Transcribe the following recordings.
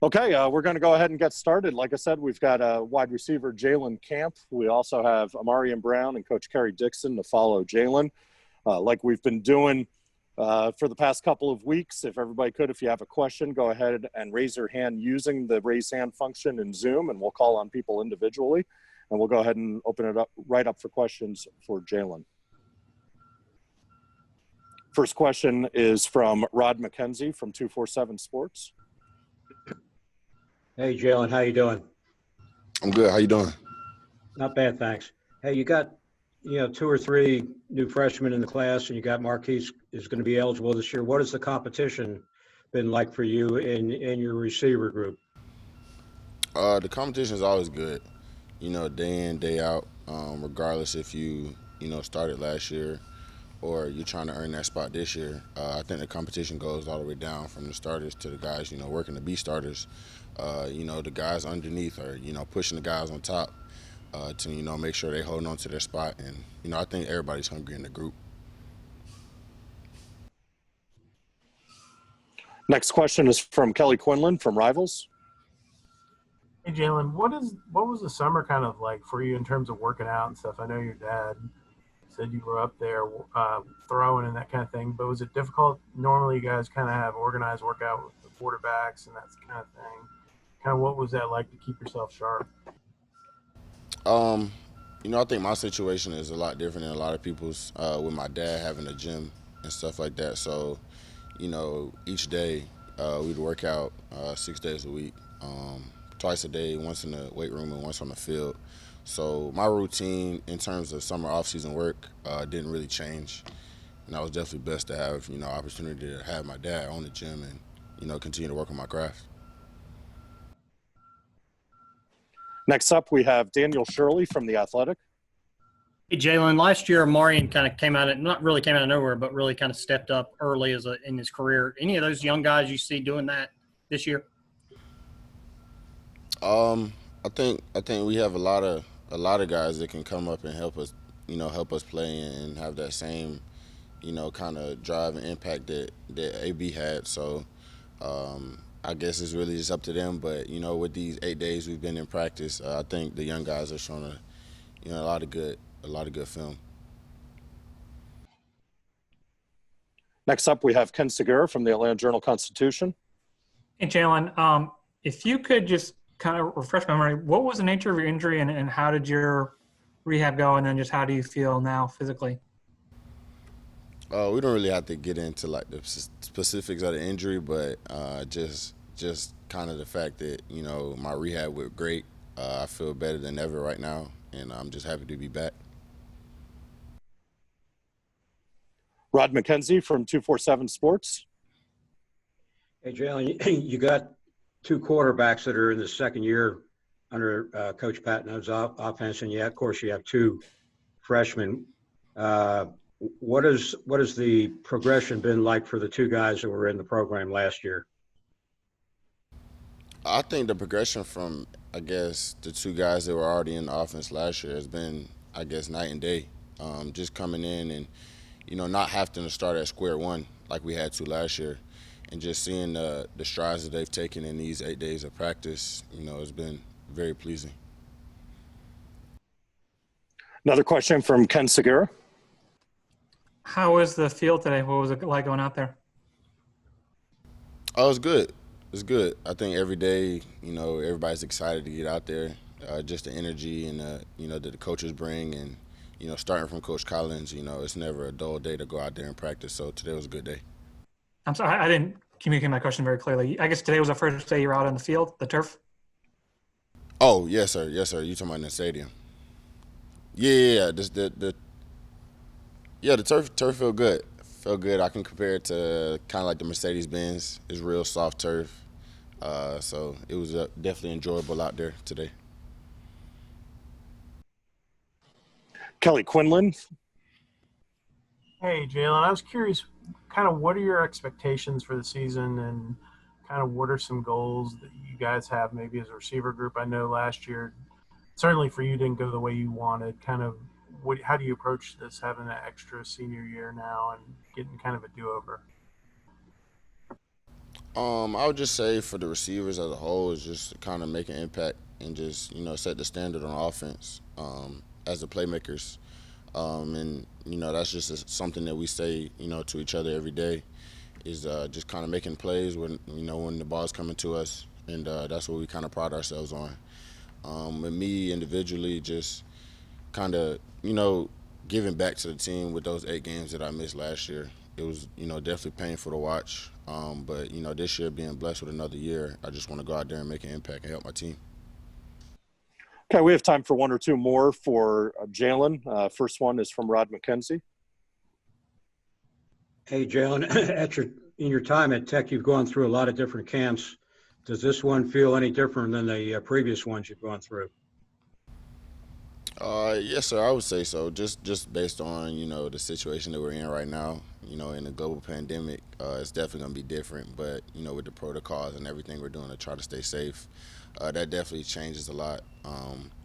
Okay, we're going to go ahead and get started. Like I said, we've got wide receiver Jalen Camp. We also have Amari Brown and Coach Kerry Dixon to follow Jalen. Like we've been doing for the past couple of weeks, if everybody could, if you have a question, go ahead and raise your hand using the raise hand function in Zoom, and we'll call on people individually. And we'll go ahead and open it up right up for questions for Jalen. First question is from Rod McKenzie from 247 Sports. Hey, Jalen, how you doing? I'm good. How you doing? Not bad, thanks. Hey, you got, two or three new freshmen in the class, and you got Marquise is going to be eligible this year. What has the competition been like for you in your receiver group? The competition is always good, day in, day out, regardless if you started last year or you're trying to earn that spot this year. I think the competition goes all the way down from the starters to the guys, working to be starters. The guys underneath are, pushing the guys on top to, make sure they holding on to their spot. And, I think everybody's hungry in the group. Next question is from Kelly Quinlan from Rivals. Hey, Jalen, what was the summer kind of like for you in terms of working out and stuff? I know your dad said you were up there throwing and that kind of thing, but was it difficult? Normally you guys kind of have organized workout with the quarterbacks and that kind of thing. Kind of what was that like to keep yourself sharp? I think my situation is a lot different than a lot of people's with my dad having a gym and stuff like that. So, each day we'd work out 6 days a week, twice a day, once in the weight room and once on the field. So my routine in terms of summer off-season work didn't really change. And I was definitely blessed to have, opportunity to have my dad own the gym and, continue to work on my craft. Next up, we have Daniel Shirley from The Athletic. Hey, Jalen, last year, Ahmarean kind of not really came out of nowhere, but really kind of stepped up early in his career. Any of those young guys you see doing that this year? I think we have a lot of guys that can come up and help us play and have that same, kind of drive and impact that AB had. So I guess it's really just up to them. But with these 8 days we've been in practice, I think the young guys are showing a lot of good film. Next up, we have Ken Segura from the Atlanta Journal-Constitution. Hey, Jalen, if you could just kind of refresh my memory, what was the nature of your injury and how did your rehab go? And then just how do you feel now physically? We don't really have to get into like the specifics of the injury, but just kind of the fact that, my rehab went great. I feel better than ever right now, and I'm just happy to be back. Rod McKenzie from 247 Sports. Hey, Jalen, you got two quarterbacks that are in the second year under Coach Patton's offense, and of course, you have two freshmen. What has the progression been like for the two guys that were in the program last year? I think the progression from, the two guys that were already in the offense last year has been, night and day. Just coming in and, not having to start at square one like we had to last year. And just seeing the strides that they've taken in these 8 days of practice, has been very pleasing. Another question from Ken Segura. How was the field today? What was it like going out there? Oh, it was good. It's good. I think every day, everybody's excited to get out there. Just the energy and, that the coaches bring and, starting from Coach Collins, it's never a dull day to go out there and practice. So today was a good day. I'm sorry, I didn't communicate my question very clearly. I guess today was the first day you were out on the field, the turf? Oh, yes, sir. Yes, sir. You talking about in the stadium? Yeah. The turf felt good. Felt good. I can compare it to kind of like the Mercedes-Benz. It's real soft turf. So it was definitely enjoyable out there today. Kelly Quinlan. Hey, Jalen, I was curious, kind of what are your expectations for the season and kind of what are some goals that you guys have maybe as a receiver group? I know last year, certainly for you, didn't go the way you wanted. Kind of how do you approach this, having an extra senior year now and getting kind of a do-over? I would just say for the receivers as a whole is just kind of make an impact and just set the standard on offense as the playmakers, and that's just something that we say to each other every day is just kind of making plays when the ball's coming to us, and that's what we kind of pride ourselves on. With me individually, just kind of giving back to the team with those 8 games that I missed last year. It was definitely painful to watch, but this year being blessed with another year, I just want to go out there and make an impact and help my team. Okay, we have time for one or two more for Jalen. First one is from Rod McKenzie. Hey, Jalen, in your time at Tech, you've gone through a lot of different camps. Does this one feel any different than the previous ones you've gone through? Yes, sir. I would say so. Just based on the situation that we're in right now, in the global pandemic, it's definitely gonna be different. But with the protocols and everything we're doing to try to stay safe, that definitely changes a lot.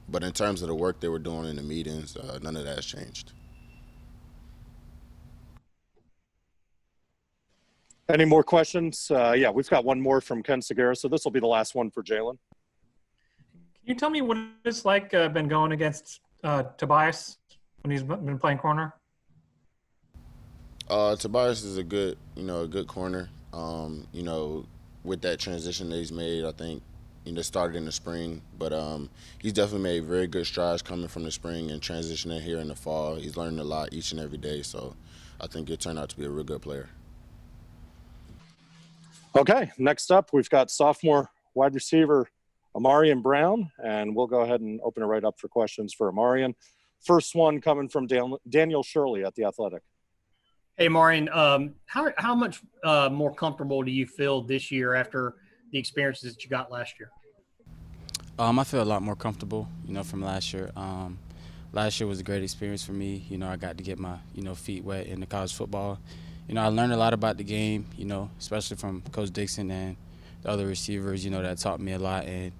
But in terms of the work that we're doing in the meetings, none of that has changed. Any more questions? Yeah, we've got one more from Ken Segura, so this will be the last one for Jalen. Can you tell me what it's like been going against Tobias when he's been playing corner? Tobias is a good corner. With that transition that he's made, I think started in the spring, but he's definitely made very good strides coming from the spring and transitioning here in the fall. He's learning a lot each and every day, so I think it turned out to be a real good player. Okay, next up, we've got sophomore wide receiver Ahmarean Brown, and we'll go ahead and open it right up for questions for Ahmarean. First one coming from Daniel Shirley at The Athletic. Hey, Ahmarean, how much more comfortable do you feel this year after the experiences that you got last year? I feel a lot more comfortable, from last year. Last year was a great experience for me. I got to get my, feet wet in the college football. I learned a lot about the game, especially from Coach Dixon and the other receivers, that taught me a lot. And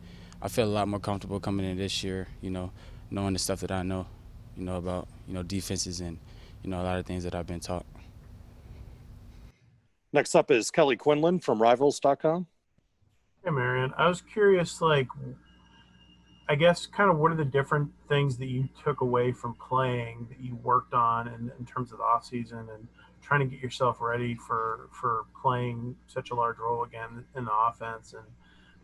I feel a lot more comfortable coming in this year, knowing the stuff that I know, about, defenses and, a lot of things that I've been taught. Next up is Kelly Quinlan from Rivals.com. Hey, Marion. I was curious, I guess kind of what are the different things that you took away from playing that you worked on in terms of the off season and trying to get yourself ready for playing such a large role again in the offense? And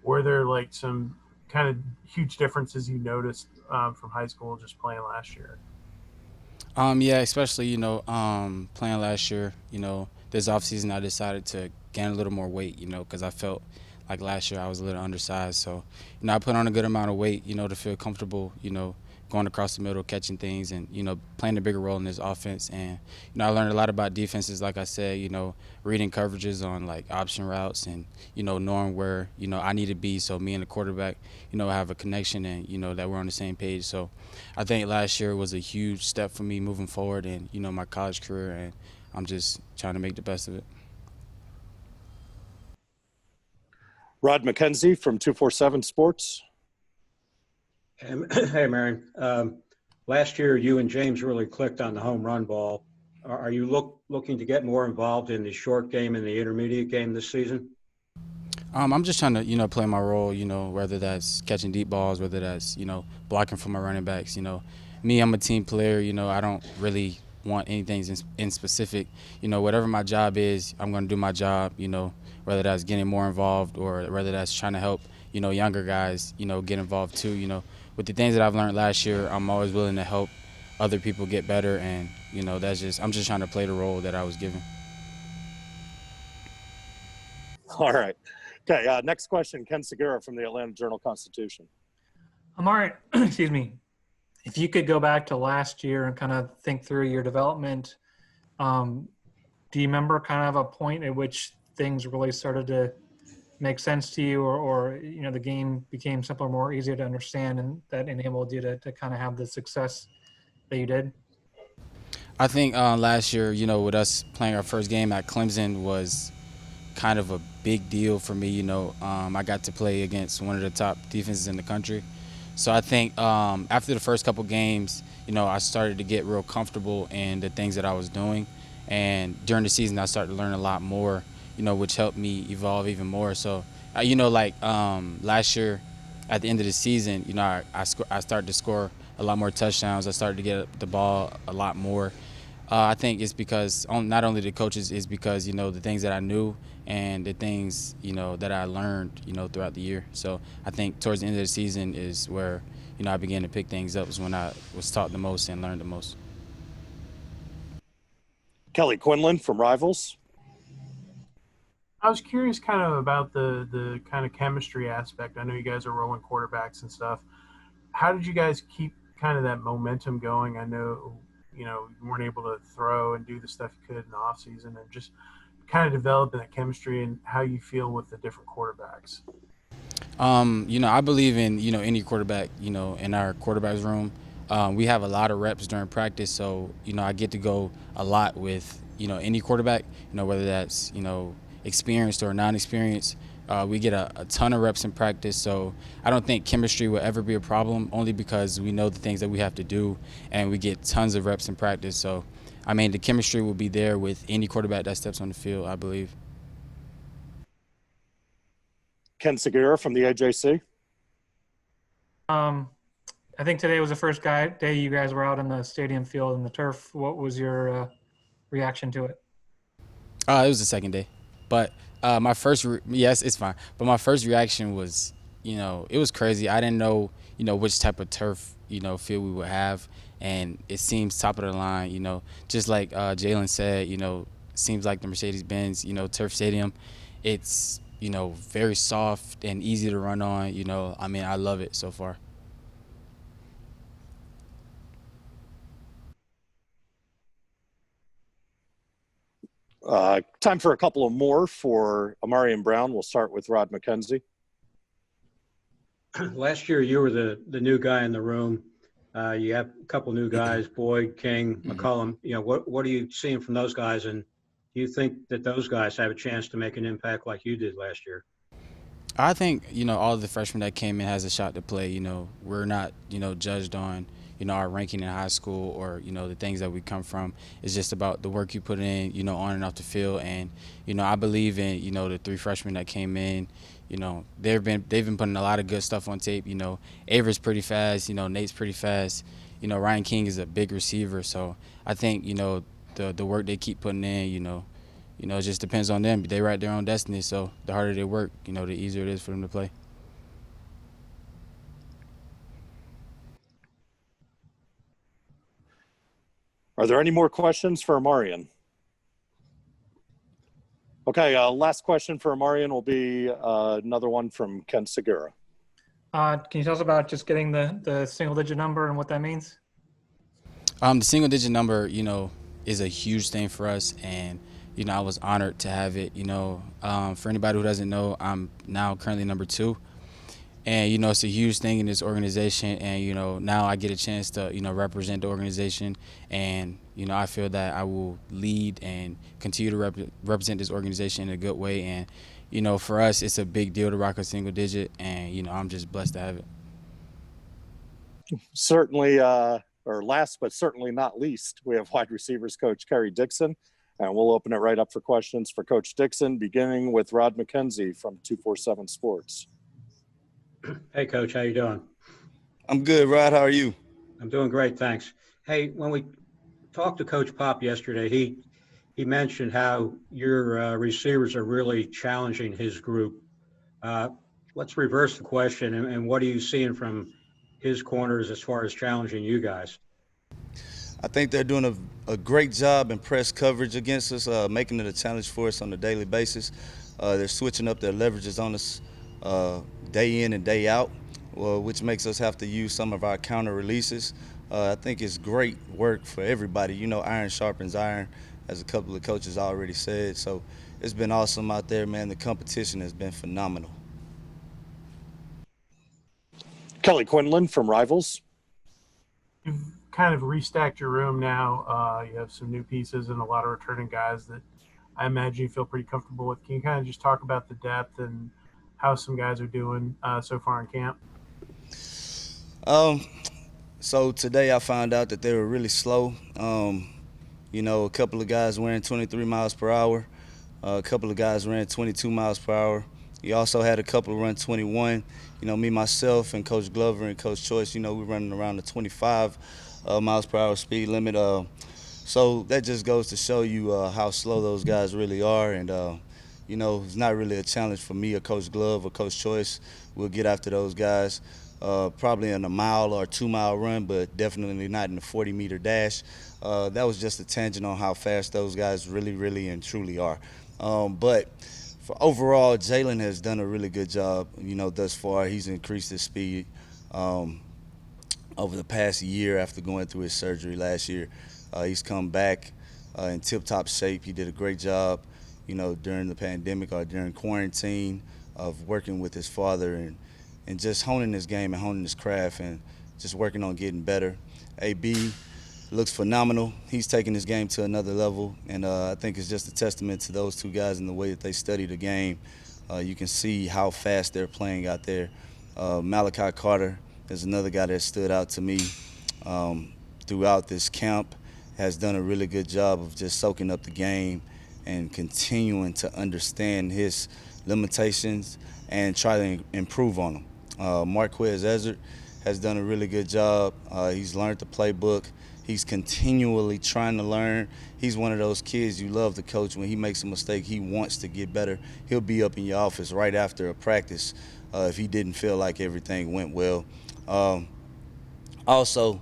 were there some kind of huge differences you noticed from high school just playing last year? Yeah, especially, playing last year, this offseason I decided to gain a little more weight, because I felt like last year I was a little undersized. So, I put on a good amount of weight, to feel comfortable, going across the middle, catching things and, playing a bigger role in this offense. And, I learned a lot about defenses, like I said, reading coverages on option routes and, knowing where, I need to be. So me and the quarterback, have a connection and, that we're on the same page. So I think last year was a huge step for me moving forward and, my college career. And I'm just trying to make the best of it. Rod McKenzie from 247 Sports. Hey, Marion. Last year, you and James really clicked on the home run ball. Are you looking to get more involved in the short game and the intermediate game this season? I'm just trying to, play my role, whether that's catching deep balls, whether that's, blocking for my running backs. Me, I'm a team player. I don't really want anything in specific. Whatever my job is, I'm going to do my job, whether that's getting more involved or whether that's trying to help, younger guys, get involved too. With the things that I've learned last year, I'm always willing to help other people get better. And, I'm just trying to play the role that I was given. All right. Okay, next question, Ken Segura from the Atlanta Journal-Constitution. Amari, excuse me. If you could go back to last year and kind of think through your development, do you remember kind of a point at which things really started to make sense to you or the game became simpler, more easier to understand, and that enabled you to kind of have the success that you did? I think last year, with us playing our first game at Clemson was kind of a big deal for me. I got to play against one of the top defenses in the country. So I think after the first couple games, I started to get real comfortable in the things that I was doing. And during the season, I started to learn a lot more, which helped me evolve even more. So, like last year, at the end of the season, I started to score a lot more touchdowns. I started to get the ball a lot more. I think it's because not only the coaches, it's because the things that I knew and the things that I learned throughout the year. So I think towards the end of the season is where I began to pick things up. Is when I was taught the most and learned the most. Kelly Quinlan from Rivals. I was curious kind of about the kind of chemistry aspect. I know you guys are rolling quarterbacks and stuff. How did you guys keep kind of that momentum going? I know, you weren't able to throw and do the stuff you could in the off season, and just kind of developing that chemistry and how you feel with the different quarterbacks. I believe in, any quarterback, in our quarterback's room. We have a lot of reps during practice, so, I get to go a lot with, any quarterback, whether that's, experienced or non-experienced. We get a ton of reps in practice, so I don't think chemistry will ever be a problem, only because we know the things that we have to do, and we get tons of reps in practice. So, the chemistry will be there with any quarterback that steps on the field, I believe. Ken Segura from the AJC. I think today was the first day you guys were out in the stadium field and the turf. What was your reaction to it? It was the second day, but my first yes, it's fine. But my first reaction was, it was crazy. I didn't know, which type of turf, field we would have, and it seems top of the line. Just like Jalen said, seems like the Mercedes-Benz, turf stadium. It's very soft and easy to run on. I love it so far. Time for a couple of more for Amari Brown. We'll start with Rod McKenzie. Last year, you were the new guy in the room. You have a couple new guys, Boyd, King, McCollum. What are you seeing from those guys, and do you think that those guys have a chance to make an impact like you did last year? I think, all of the freshmen that came in has a shot to play. We're not, judged on, our ranking in high school or, the things that we come from. It's just about the work you put in, on and off the field. And, I believe in, the three freshmen that came in. They've been putting a lot of good stuff on tape. Ava's pretty fast, Nate's pretty fast. Ryan King is a big receiver. So I think, the work they keep putting in, it just depends on them. They write their own destiny, so the harder they work, the easier it is for them to play. Are there any more questions for Ahmarean? Okay, last question for Ahmarean will be another one from Ken Segura. Can you tell us about just getting the single-digit number and what that means? The single-digit number, is a huge thing for us, and I was honored to have it. For anybody who doesn't know, I'm now currently number 2. And, it's a huge thing in this organization. And, now I get a chance to, represent the organization. And, I feel that I will lead and continue to represent this organization in a good way. And, for us, it's a big deal to rock a single digit. And, I'm just blessed to have it. Certainly, or last but certainly not least, we have wide receivers coach Kerry Dixon. And we'll open it right up for questions for Coach Dixon, beginning with Rod McKenzie from 247 Sports. Hey, Coach, how you doing? I'm good, Rod. How are you? I'm doing great, thanks. Hey, when we talked to Coach Pop yesterday, he mentioned how your receivers are really challenging his group. Let's reverse the question, and what are you seeing from his corners as far as challenging you guys? I think they're doing a great job in press coverage against us, making it a challenge for us on a daily basis. They're switching up their leverages on us day in and day out, which makes us have to use some of our counter releases. I think it's great work for everybody. Iron sharpens iron, as a couple of coaches already said. So it's been awesome out there, man. The competition has been phenomenal. Kelly Quinlan from Rivals. You've kind of restacked your room now. You have some new pieces and a lot of returning guys that I imagine you feel pretty comfortable with. Can you kind of just talk about the depth and how some guys are doing so far in camp? So today I found out that they were really slow. A couple of guys wearing 23 miles per hour. A couple of guys ran 22 miles per hour. He also had a couple run 21. You know, me, myself, and Coach Glover and Coach Choice, you know, we're running around the 25 miles per hour speed limit. So that just goes to show you how slow those guys really are. And, you know, it's not really a challenge for me or Coach Glove or Coach Choice. We'll get after those guys. Probably in a mile or 2 mile run, but definitely not in a 40-meter dash. That was just a tangent on how fast those guys really and truly are. But for overall, Jalen has done a really good job, you know, thus far. He's increased his speed over the past year after going through his surgery last year. He's come back in tip-top shape. He did a great job, you know, during the pandemic or during quarantine of working with his father and just honing his game and honing his craft and just working on getting better. AB looks phenomenal. He's taking his game to another level, and I think it's just a testament to those two guys and the way that they study the game. You can see how fast they're playing out there. Malachi Carter is another guy that stood out to me throughout this camp, has done a really good job of just soaking up the game and continuing to understand his limitations and try to improve on them. Marquez Ezard has done a really good job. He's learned the playbook. He's continually trying to learn. He's one of those kids you love to coach. When he makes a mistake, he wants to get better. He'll be up in your office right after a practice if he didn't feel like everything went well. Also,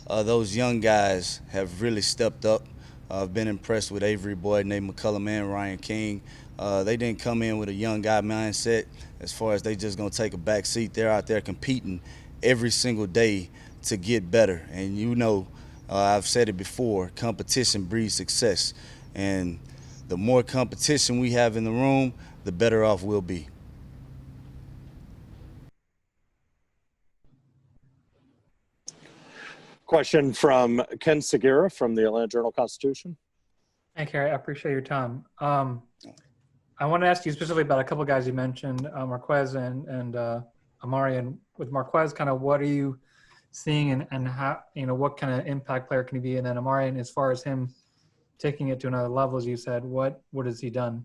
those young guys have really stepped up. I've been impressed with Avery Boyd, Nate McCullum, and Ryan King. They didn't come in with a young guy mindset as far as they just going to take a back seat. They're out there competing every single day to get better. And you know, I've said it before, competition breeds success. And the more competition we have in the room, the better off we'll be. Question from Ken Segura from the Atlanta Journal-Constitution. Hey, Kerry, I appreciate your time. I want to ask you specifically about a couple of guys you mentioned, Marquez and Ahmarean. With Marquez, kind of what are you seeing and how, you know, what kind of impact player can he be? And then Ahmarean, as far as him taking it to another level, as you said, what has he done?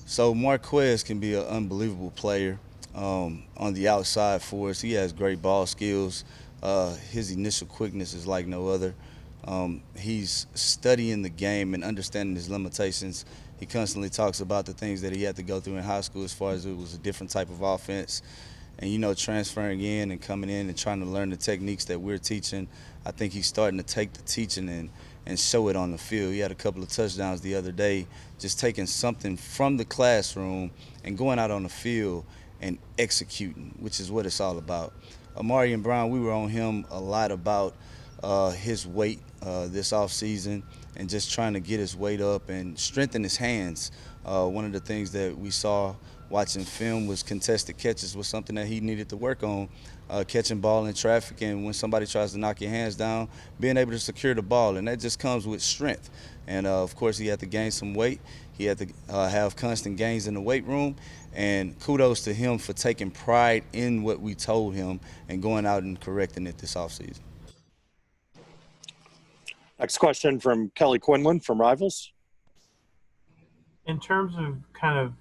So Marquez can be an unbelievable player on the outside for us. He has great ball skills. His initial quickness is like no other. He's studying the game and understanding his limitations. He constantly talks about the things that he had to go through in high school as far as it was a different type of offense. And, you know, transferring in and coming in and trying to learn the techniques that we're teaching, I think he's starting to take the teaching and show it on the field. He had a couple of touchdowns the other day, just taking something from the classroom and going out on the field and executing, which is what it's all about. Amari Brown, we were on him a lot about his weight this offseason and just trying to get his weight up and strengthen his hands. One of the things that we saw watching film was contested catches was something that he needed to work on, catching ball in traffic, and when somebody tries to knock your hands down, being able to secure the ball, and that just comes with strength. And, of course, he had to gain some weight. He had to have constant gains in the weight room, and kudos to him for taking pride in what we told him and going out and correcting it this offseason. Next question from Kelly Quinlan from Rivals. In terms of kind of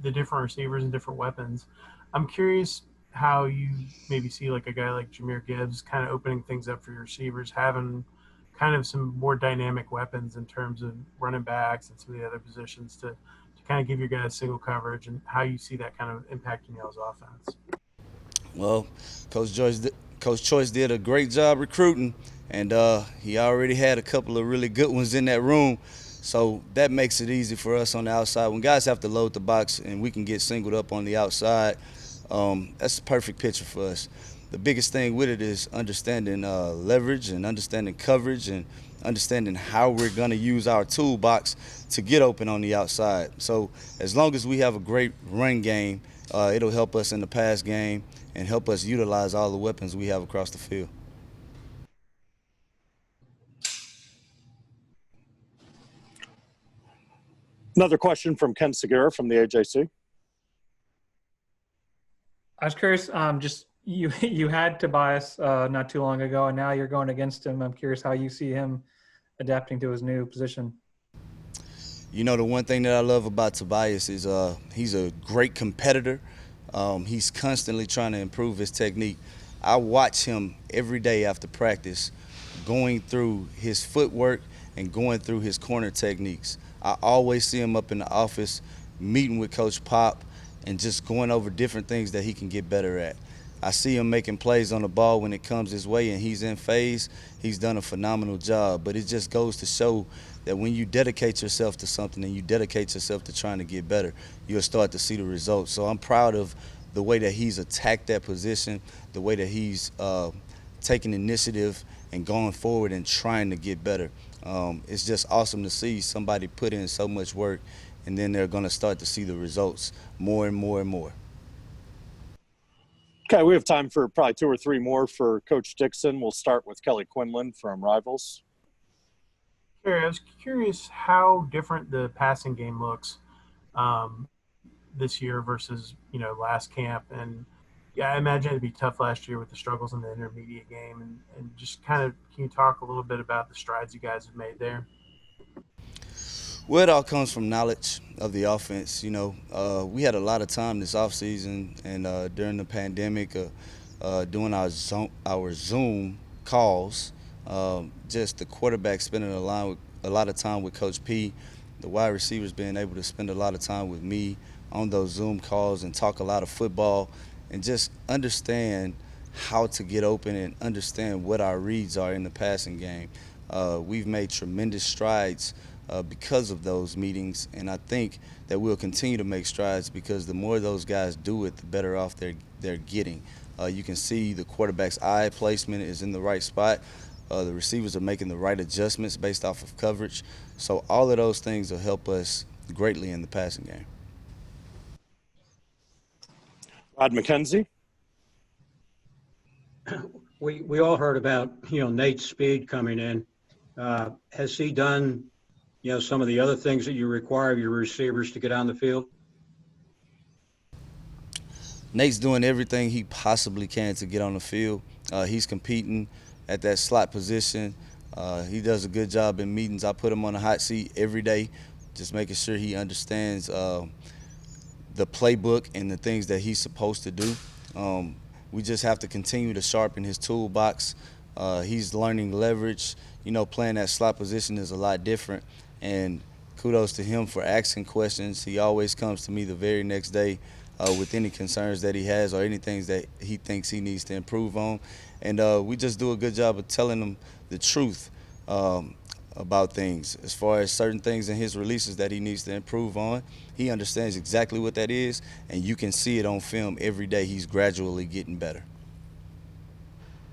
the different receivers and different weapons, I'm curious how you maybe see like a guy like Jahmyr Gibbs kind of opening things up for your receivers, having kind of some more dynamic weapons in terms of running backs and some of the other positions to kind of give your guys single coverage, and how you see that kind of impacting y'all's offense. Well, Coach Choice did a great job recruiting, and he already had a couple of really good ones in that room. So that makes it easy for us on the outside. When guys have to load the box and we can get singled up on the outside, that's a perfect picture for us. The biggest thing with it is understanding leverage and understanding coverage and understanding how we're going to use our toolbox to get open on the outside. So as long as we have a great run game, it'll help us in the pass game and help us utilize all the weapons we have across the field. Another question from Ken Segura from the AJC. I was curious, just you had Tobias not too long ago, and now you're going against him. I'm curious how you see him adapting to his new position. You know, the one thing that I love about Tobias is he's a great competitor. He's constantly trying to improve his technique. I watch him every day after practice going through his footwork and going through his corner techniques. I always see him up in the office meeting with Coach Pop and just going over different things that he can get better at. I see him making plays on the ball when it comes his way and he's in phase. He's done a phenomenal job, but it just goes to show that when you dedicate yourself to something and you dedicate yourself to trying to get better, you'll start to see the results. So I'm proud of the way that he's attacked that position, the way that he's taking initiative and going forward and trying to get better. It's just awesome to see somebody put in so much work, and then they're going to start to see the results more and more and more. Okay, we have time for probably 2 or 3 more for Coach Dixon. We'll start with Kelly Quinlan from Rivals. Kerry, I was curious how different the passing game looks this year versus, last camp. And yeah, I imagine it'd be tough last year with the struggles in the intermediate game. And just kind of, can you talk a little bit about the strides you guys have made there? Well, it all comes from knowledge of the offense. We had a lot of time this offseason and during the pandemic doing our Zoom calls. Just the quarterback spending a lot of time with Coach P, the wide receivers being able to spend a lot of time with me on those Zoom calls and talk a lot of football and just understand how to get open and understand what our reads are in the passing game. We've made tremendous strides because of those meetings, and I think that we'll continue to make strides because the more those guys do it, the better off they're getting. You can see the quarterback's eye placement is in the right spot. The receivers are making the right adjustments based off of coverage. So all of those things will help us greatly in the passing game. Rod McKenzie. We all heard about, Nate's speed coming in. Has he done, some of the other things that you require of your receivers to get on the field? Nate's doing everything he possibly can to get on the field. He's competing at that slot position. He does a good job in meetings. I put him on the hot seat every day, just making sure he understands the playbook and the things that he's supposed to do. We just have to continue to sharpen his toolbox. He's learning leverage. Playing that slot position is a lot different, and kudos to him for asking questions. He always comes to me the very next day with any concerns that he has or anything that he thinks he needs to improve on. And we just do a good job of telling him the truth about things. As far as certain things in his releases that he needs to improve on, he understands exactly what that is, and you can see it on film every day. He's gradually getting better.